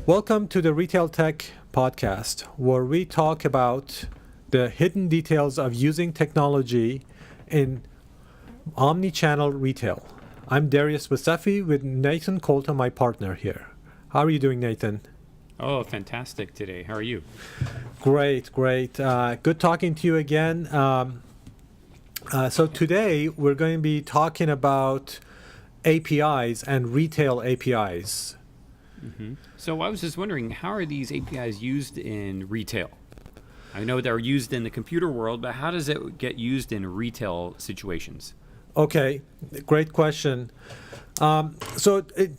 Welcome to the Retail Tech Podcast, where we talk about the hidden details of using technology in omni-channel retail. I'm Darius Wasafi with Nathan Colton, my partner here. How are you doing, Nathan? Oh, fantastic today. How are you? Great. Good talking to you again. So today we're going to be talking about APIs and retail APIs. So I was just wondering, how are these APIs used in retail? I know they're used in the computer world, but how does it get used in retail situations? Okay, great question.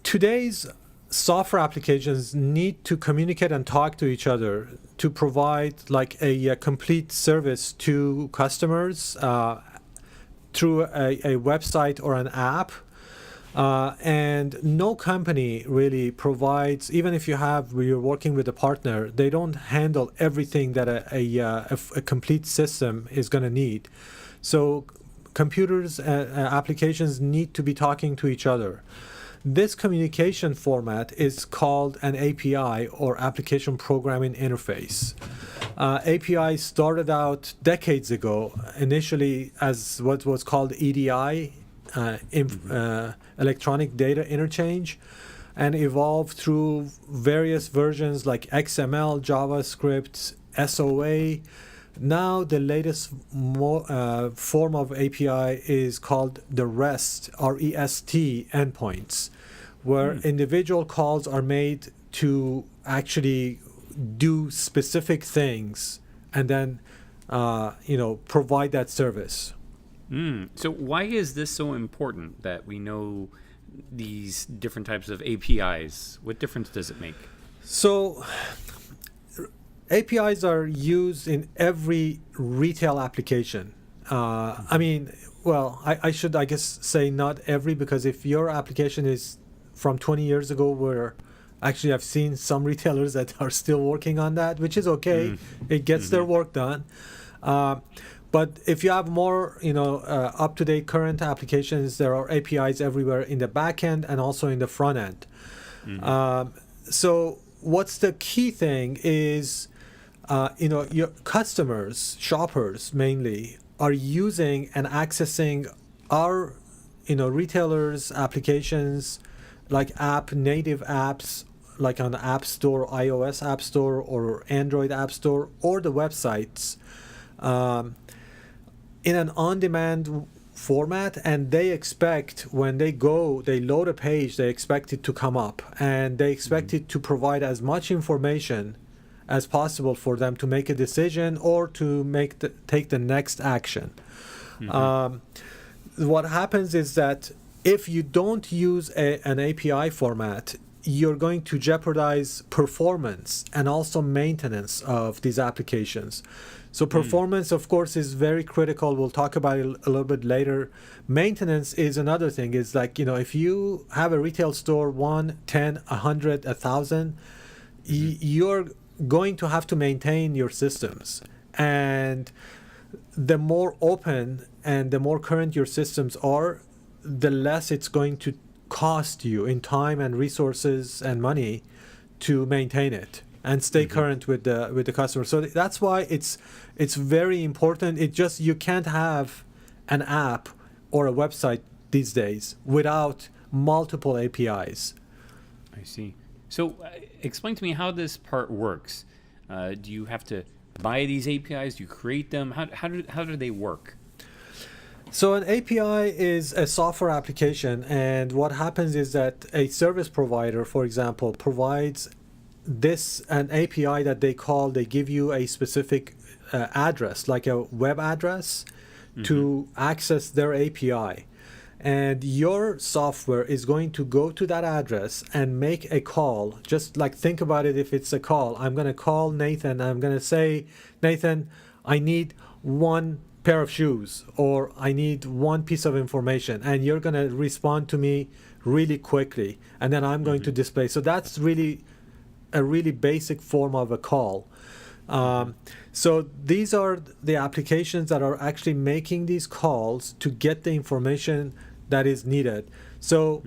Today's software applications need to communicate and talk to each other to provide like a complete service to customers through a website or an app. And no company really provides, even if you're working with a partner, they don't handle everything that a complete system is going to need. So computers and applications need to be talking to each other. This communication format is called an API, or Application Programming Interface. API started out decades ago, initially as what was called EDI, electronic data interchange, and evolved through various versions like XML, JavaScript, SOA. Now the latest form of API is called the REST, R-E-S-T endpoints, where individual calls are made to actually do specific things and then provide that service. So why is this so important that we know these different types of APIs? What difference does it make? So APIs are used in every retail application. I should, I guess, say not every, because if your application is from 20 years ago, where actually I've seen some retailers that are still working on that, which is okay. It gets their work done. But if you have more, up-to-date current applications, there are APIs everywhere in the back end and also in the front end. So what's the key thing is, your customers, shoppers mainly, are using and accessing our, retailers' applications, like native apps, like on the App Store, iOS App Store or Android App Store, or the websites, in an on-demand format, and they expect when they load a page, they expect it to come up, and they expect it to provide as much information as possible for them to make a decision or to take the next action. What happens is that if you don't use an API format, you're going to jeopardize performance and also maintenance of these applications. So performance, of course, is very critical. We'll talk about it a little bit later. Maintenance is another thing. It's like, if you have a retail store, 1, 10, 100, 1,000, you're going to have to maintain your systems. And the more open and the more current your systems are, the less it's going to cost you in time and resources and money to maintain it and stay current with the customer. So that's why it's very important. You can't have an app or a website these days without multiple APIs. I see. So explain to me how this part works. Do you have to buy these APIs? Do you create them? How do they work? So an API is a software application, and what happens is that a service provider, for example, provides an API that they give you a specific address, like a web address, to access their API. And your software is going to go to that address and make a call. Just like, think about it, if it's a call. I'm going to call Nathan. I'm going to say, Nathan, I need one pair of shoes, or I need one piece of information. And you're going to respond to me really quickly. And then I'm going to display. So that's really a really basic form of a call. So these are the applications that are actually making these calls to get the information that is needed. So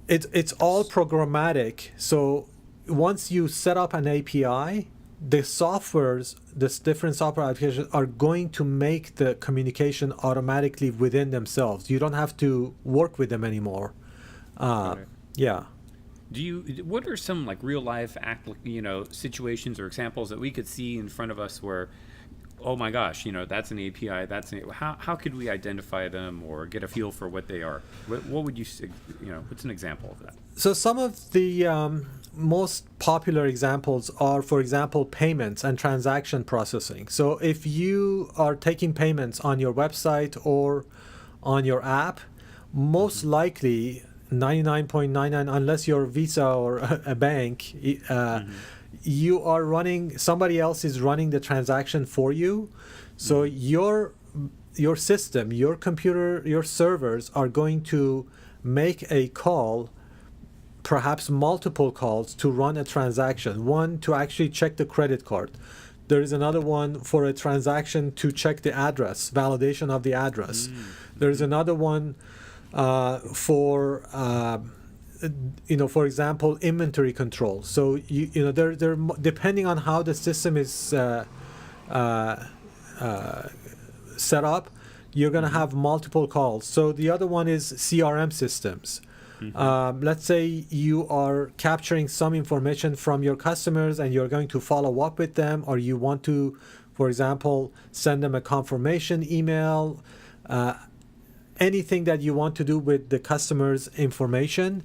it's all programmatic. So once you set up an API, the softwares, this different software applications are going to make the communication automatically within themselves. You don't have to work with them anymore. Got it. Yeah. What are some like real life situations or examples that we could see in front of us where, oh my gosh, that's an API, how could we identify them or get a feel for what they are? What would you say, what's an example of that? So some of the most popular examples are, for example, payments and transaction processing. So if you are taking payments on your website or on your app, most likely 99.99, unless you're Visa or a bank, you are running, somebody else is running the transaction for you. So your system, your computer, your servers are going to make a call, perhaps multiple calls, to run a transaction. One to actually check the credit card. There is another one for a transaction to check the address, validation of the address. There's another one for for example, inventory control. So they're depending on how the system is set up, you're going to have multiple calls. So the other one is CRM systems. Let's say you are capturing some information from your customers and you're going to follow up with them, or you want to, for example, send them a confirmation email, anything that you want to do with the customer's information.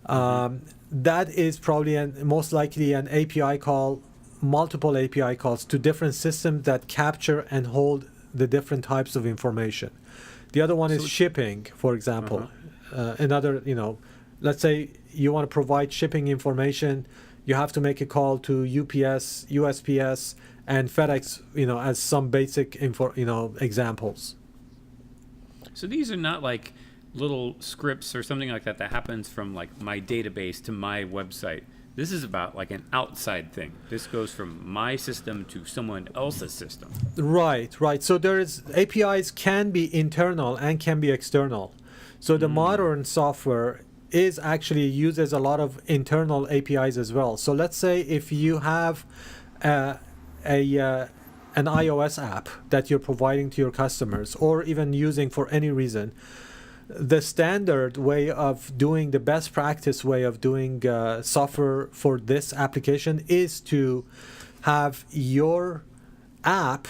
That is probably most likely an API call, multiple API calls to different systems that capture and hold the different types of information. The other one is shipping, for example. Another, let's say you want to provide shipping information, you have to make a call to UPS, USPS, and FedEx, as some basic examples. So these are not like little scripts or something like that happens from like my database to my website. This is about like an outside thing. This goes from my system to someone else's system. Right. So APIs can be internal and can be external. So the modern software uses a lot of internal APIs as well. So let's say if you have an iOS app that you're providing to your customers, or even using for any reason, the standard way of doing, the best practice way of doing software for this application is to have your app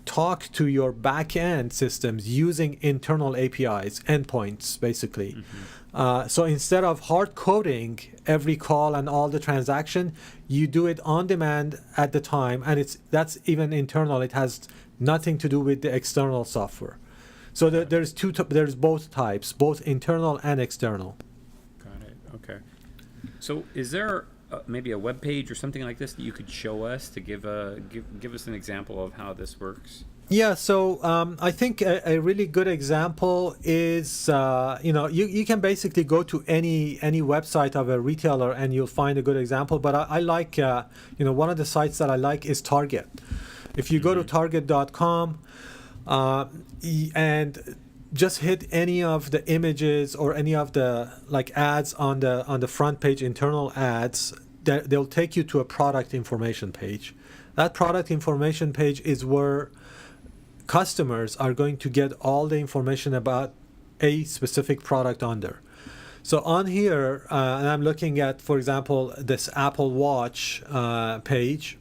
talk to your back-end systems using internal APIs, endpoints, basically. So instead of hard coding every call and all the transaction, you do it on demand at the time, and that's even internal. It has nothing to do with the external software. So there's both types, both internal and external. Got it. Okay. So is there maybe a web page or something like this that you could show us to give us an example of how this works? Yeah, so I think a really good example is, you can basically go to any website of a retailer and you'll find a good example. But I like, one of the sites that I like is Target. If you go to target.com and just hit any of the images or any of the ads on the front page, internal ads, they'll take you to a product information page. That product information page is where customers are going to get all the information about a specific product on there. So on here, and I'm looking at, for example, this Apple Watch page.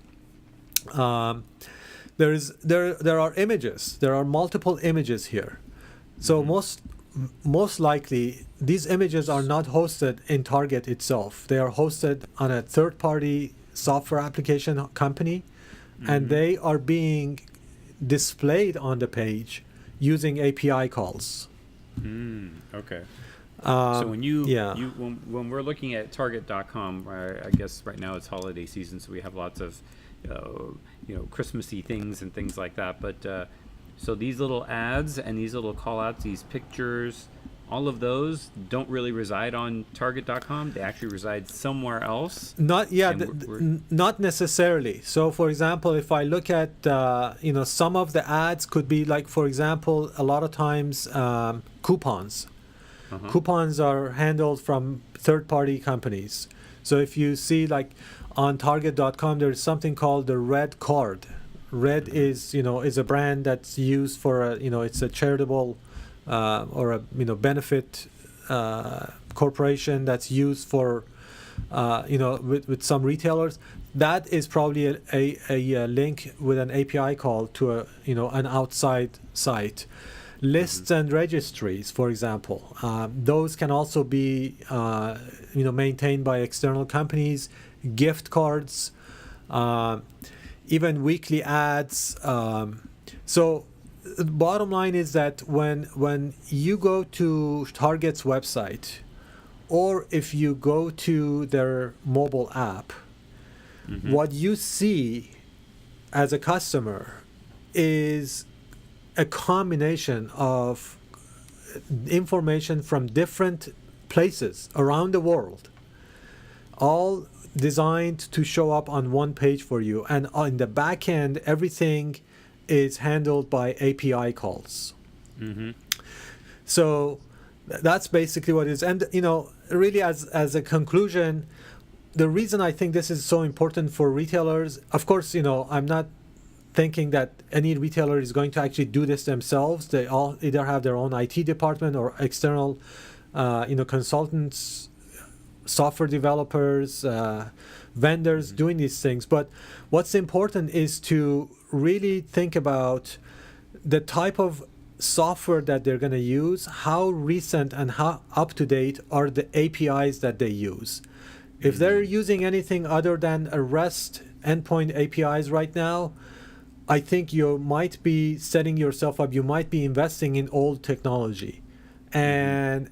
There are images. There are multiple images here. So most likely, these images are not hosted in Target itself. They are hosted on a third-party software application company, and they are being displayed on the page using API calls. Okay. So when we're looking at Target.com, I guess right now it's holiday season, so we have lots of Christmassy things and things like that. But so these little ads and these little call-outs, these pictures, all of those don't really reside on Target.com. They actually reside somewhere else. Not necessarily. So, for example, if I look at some of the ads could be like, for example, a lot of times coupons. Coupons are handled from third-party companies. So if you see On Target.com, there's something called the Red Card. Red is a brand that's used for it's a charitable or a benefit corporation that's used for with some retailers. That is probably a link with an API call to an outside site. Lists and registries, for example, those can also be maintained by external companies. Gift cards, even weekly ads. So the bottom line is that when you go to Target's website, or if you go to their mobile app, what you see as a customer is a combination of information from different places around the world, all designed to show up on one page for you. And on the back end, everything is handled by API calls. So that's basically what it is. And really, as a conclusion, the reason I think this is so important for retailers, of course, I'm not thinking that any retailer is going to actually do this themselves. They all either have their own IT department or external consultants, software developers, vendors doing these things. But what's important is to really think about the type of software that they're going to use, how recent and how up to date are the APIs that they use. If they're using anything other than a REST endpoint APIs right now, I think you might be setting yourself up, you might be investing in old technology. And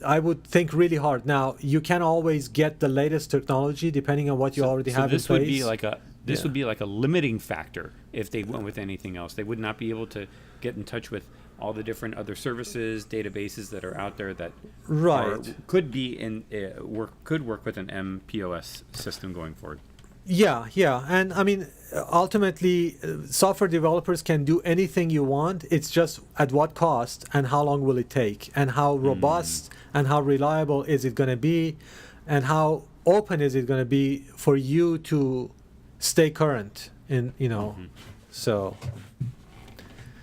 I would think really hard. Now, you can always get the latest technology depending on what you already have in place. Would be like would be like a limiting factor if they went with anything else. They would not be able to get in touch with all the different other services, databases that are out there that could be could work with an MPOS system going forward. Yeah, and I mean, ultimately, software developers can do anything you want. It's just at what cost and how long will it take, and how robust and how reliable is it going to be, and how open is it going to be for you to stay current in So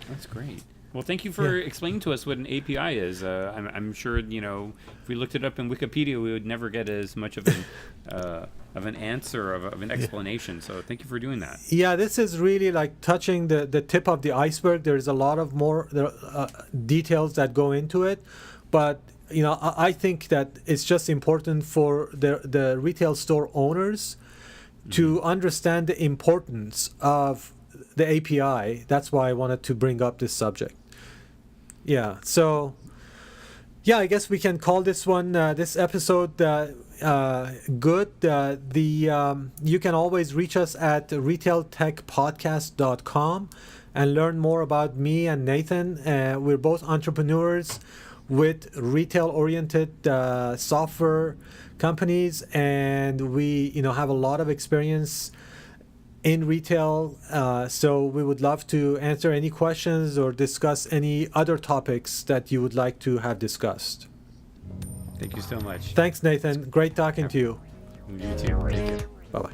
that's great. Well, thank you for explaining to us what an API is. I'm sure if we looked it up in Wikipedia, we would never get as much of an answer of an explanation. So thank you for doing that. Yeah, this is really like touching the tip of the iceberg. There's a lot of more details that go into it, but I think that it's just important for the retail store owners to understand the importance of the API. That's why I wanted to bring up this subject. Yeah, so I guess we can call this one, this episode good. You can always reach us at retailtechpodcast.com and learn more about me and Nathan. We're both entrepreneurs with retail-oriented software companies, and we have a lot of experience in retail, so we would love to answer any questions or discuss any other topics that you would like to have discussed. Thank you so much. Thanks, Nathan. Great talking to you. You too. Take care. Bye-bye.